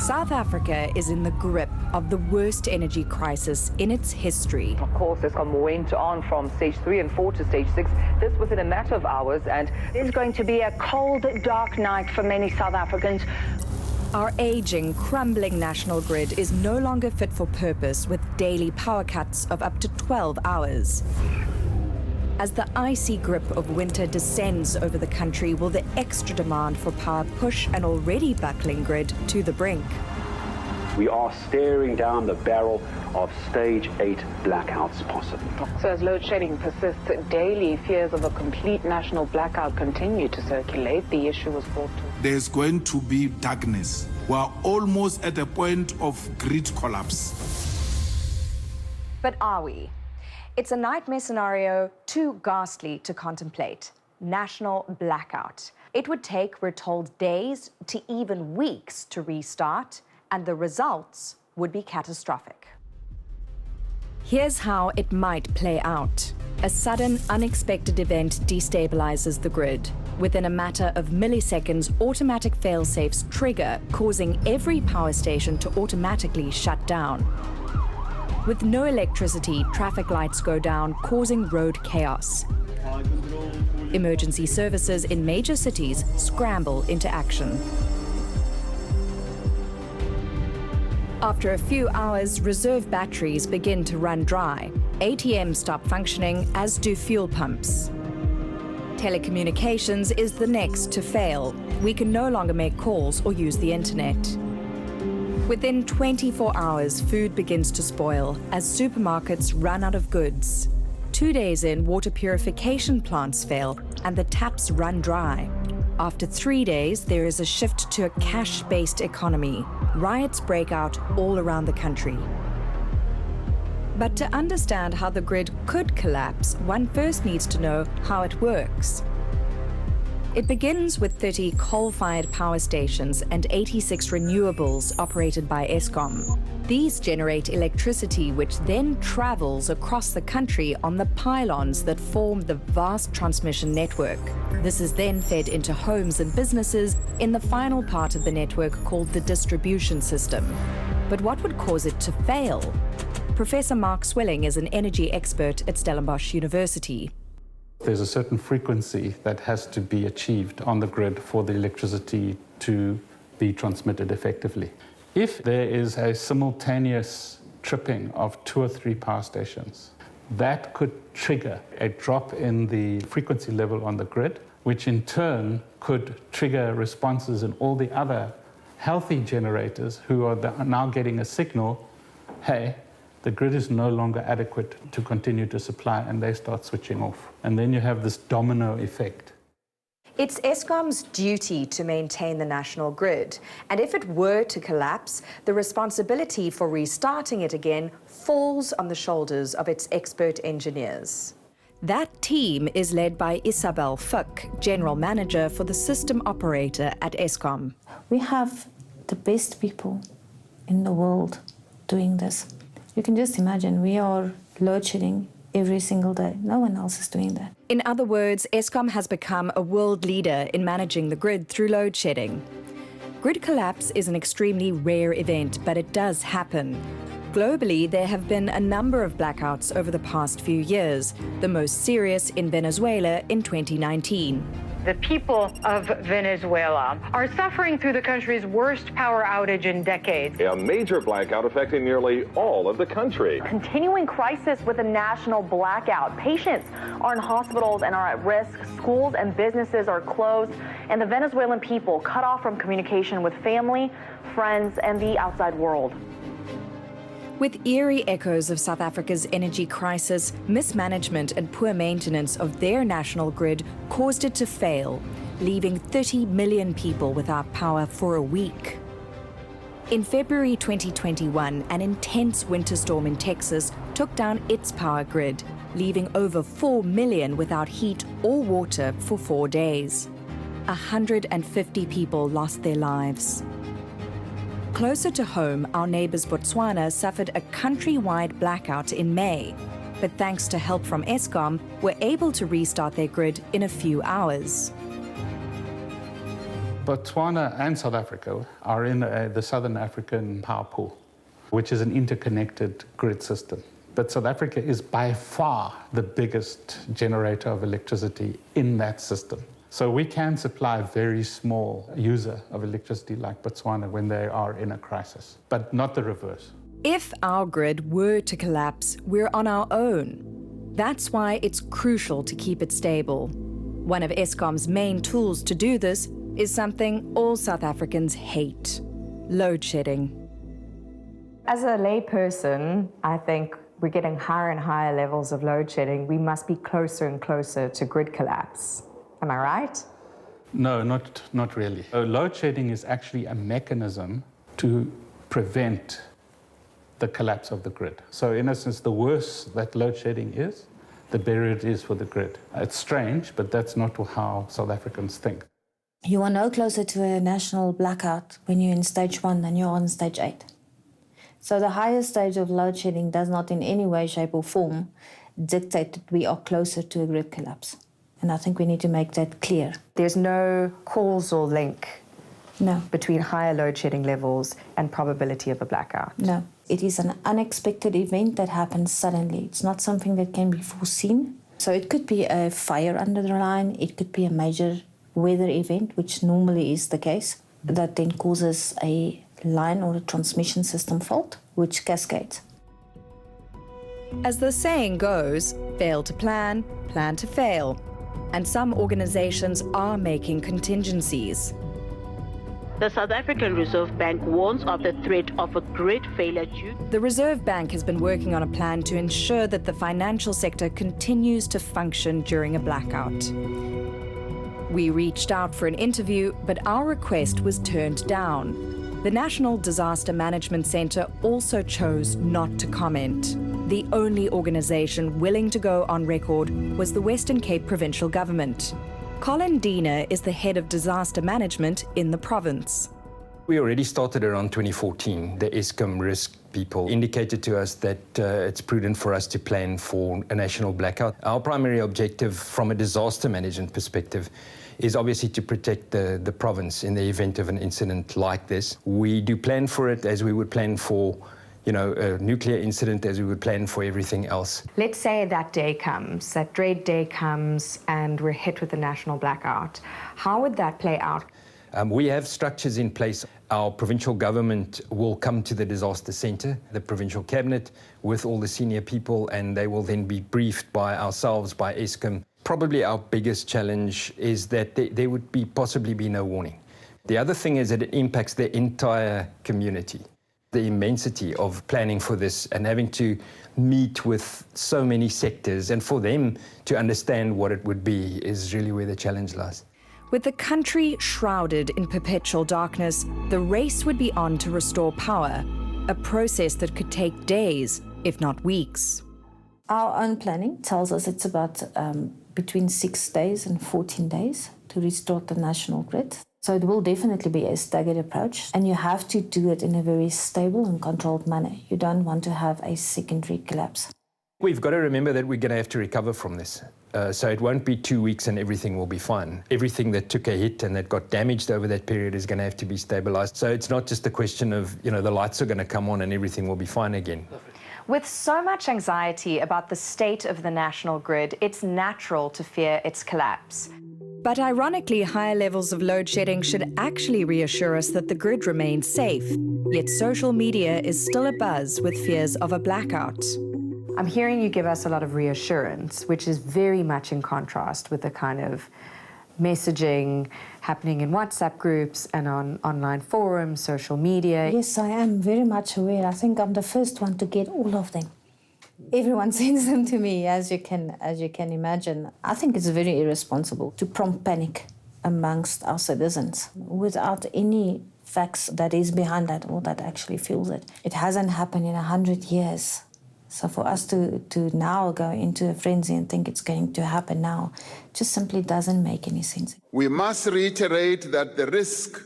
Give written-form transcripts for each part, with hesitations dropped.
South Africa is in the grip of the worst energy crisis in its history. Of course, Eskom went on from stage 3 and 4 to stage 6, this within a matter of hours, and it's going to be a cold, dark night for many South Africans. Our aging, crumbling national grid is no longer fit for purpose, with daily power cuts of up to 12 hours. As the icy grip of winter descends over the country, will the extra demand for power push an already buckling grid to the brink? We are staring down the barrel of stage 8 blackouts possible. So as load shedding persists daily, fears of a complete national blackout continue to circulate. The issue was brought to... There's going to be darkness. We're almost at a point of grid collapse. But are we? It's a nightmare scenario too ghastly to contemplate. National blackout. It would take, we're told, days to even weeks to restart, and the results would be catastrophic. Here's how it might play out. A sudden, unexpected event destabilizes the grid. Within a matter of milliseconds, automatic fail-safes trigger, causing every power station to automatically shut down. With no electricity, traffic lights go down, causing road chaos. Emergency services in major cities scramble into action. After a few hours, reserve batteries begin to run dry. ATMs stop functioning, as do fuel pumps. Telecommunications is the next to fail. We can no longer make calls or use the internet. Within 24 hours, food begins to spoil as supermarkets run out of goods. 2 days in, water purification plants fail and the taps run dry. After 3 days, there is a shift to a cash-based economy. Riots break out all around the country. But to understand how the grid could collapse, one first needs to know how it works. It begins with 30 coal-fired power stations and 86 renewables operated by Eskom. These generate electricity, which then travels across the country on the pylons that form the vast transmission network. This is then fed into homes and businesses in the final part of the network called the distribution system. But what would cause it to fail? Professor Mark Swilling is an energy expert at Stellenbosch University. There's a certain frequency that has to be achieved on the grid for the electricity to be transmitted effectively. If there is a simultaneous tripping of 2 or 3 power stations, that could trigger a drop in the frequency level on the grid, which in turn could trigger responses in all the other healthy generators who are now getting a signal, hey, the grid is no longer adequate to continue to supply, and they start switching off. And then you have this domino effect. It's Eskom's duty to maintain the national grid, and if it were to collapse, the responsibility for restarting it again falls on the shoulders of its expert engineers. That team is led by Isabel Fuck, General Manager for the System Operator at Eskom. We have the best people in the world doing this. You can just imagine, we are load shedding every single day. No one else is doing that. In other words, Eskom has become a world leader in managing the grid through load shedding. Grid collapse is an extremely rare event, but it does happen. Globally, there have been a number of blackouts over the past few years, the most serious in Venezuela in 2019. The people of Venezuela are suffering through the country's worst power outage in decades. A major blackout affecting nearly all of the country. Continuing crisis with a national blackout. Patients are in hospitals and are at risk. Schools and businesses are closed. And the Venezuelan people cut off from communication with family, friends, and the outside world. With eerie echoes of South Africa's energy crisis, mismanagement and poor maintenance of their national grid caused it to fail, leaving 30 million people without power for a week. In February 2021, an intense winter storm in Texas took down its power grid, leaving over 4 million without heat or water for 4 days. 150 people lost their lives. Closer to home, our neighbours Botswana suffered a countrywide blackout in May, but thanks to help from Eskom, were able to restart their grid in a few hours. Botswana and South Africa are in the Southern African power pool, which is an interconnected grid system. But South Africa is by far the biggest generator of electricity in that system. So we can supply a very small user of electricity like Botswana when they are in a crisis, but not the reverse. If our grid were to collapse, we're on our own. That's why it's crucial to keep it stable. One of Eskom's main tools to do this is something all South Africans hate: load shedding. As a layperson, I think we're getting higher and higher levels of load shedding. We must be closer and closer to grid collapse. Am I right? No, not really. Load shedding is actually a mechanism to prevent the collapse of the grid. So in essence, the worse that load shedding is, the better it is for the grid. It's strange, but that's not how South Africans think. You are no closer to a national blackout when you're in stage 1 than you're on stage 8. So the higher stage of load shedding does not in any way, shape or form dictate that we are closer to a grid collapse. And I think we need to make that clear. There's no causal link between higher load shedding levels and probability of a blackout. No, it is an unexpected event that happens suddenly. It's not something that can be foreseen. So it could be a fire under the line, it could be a major weather event, which normally is the case, that then causes a line or a transmission system fault, which cascades. As the saying goes, fail to plan, plan to fail. And some organizations are making contingencies. The South African Reserve Bank warns of the threat of a grid failure due. The Reserve Bank has been working on a plan to ensure that the financial sector continues to function during a blackout. We reached out for an interview, but our request was turned down. The National Disaster Management Centre also chose not to comment. The only organisation willing to go on record was the Western Cape Provincial Government. Colin Diener is the head of disaster management in the province. We already started around 2014. The Eskom risk people indicated to us that it's prudent for us to plan for a national blackout. Our primary objective from a disaster management perspective is obviously to protect the province in the event of an incident like this. We do plan for it as we would plan for a nuclear incident, as we would plan for everything else. Let's say that day comes, that dread day comes, and we're hit with a national blackout. How would that play out? We have structures in place. Our provincial government will come to the disaster centre, the provincial cabinet, with all the senior people, and they will then be briefed by ourselves, by Eskom. Probably our biggest challenge is that there would possibly be no warning. The other thing is that it impacts the entire community. The immensity of planning for this and having to meet with so many sectors and for them to understand what it would be is really where the challenge lies. With the country shrouded in perpetual darkness, the race would be on to restore power, a process that could take days, if not weeks. Our own planning tells us it's about between 6 days and 14 days to restore the national grid. So it will definitely be a staggered approach, and you have to do it in a very stable and controlled manner. You don't want to have a secondary collapse. We've got to remember that we're going to have to recover from this. So it won't be 2 weeks and everything will be fine. Everything that took a hit and that got damaged over that period is going to have to be stabilized. So it's not just a question of, the lights are going to come on and everything will be fine again. With so much anxiety about the state of the national grid, it's natural to fear its collapse. But ironically, higher levels of load shedding should actually reassure us that the grid remains safe. Yet social media is still abuzz with fears of a blackout. I'm hearing you give us a lot of reassurance, which is very much in contrast with the kind of messaging happening in WhatsApp groups and on online forums, social media. Yes, I am very much aware. I think I'm the first one to get all of them. Everyone sends them to me, as you can imagine. I think it's very irresponsible to prompt panic amongst our citizens without any facts that is behind that or that actually fuels it. It hasn't happened in 100 years. So for us to now go into a frenzy and think it's going to happen now just simply doesn't make any sense. We must reiterate that the risk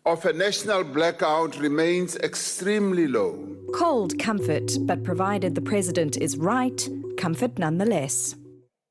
of a national blackout remains extremely low. Cold comfort, but provided the president is right, comfort nonetheless.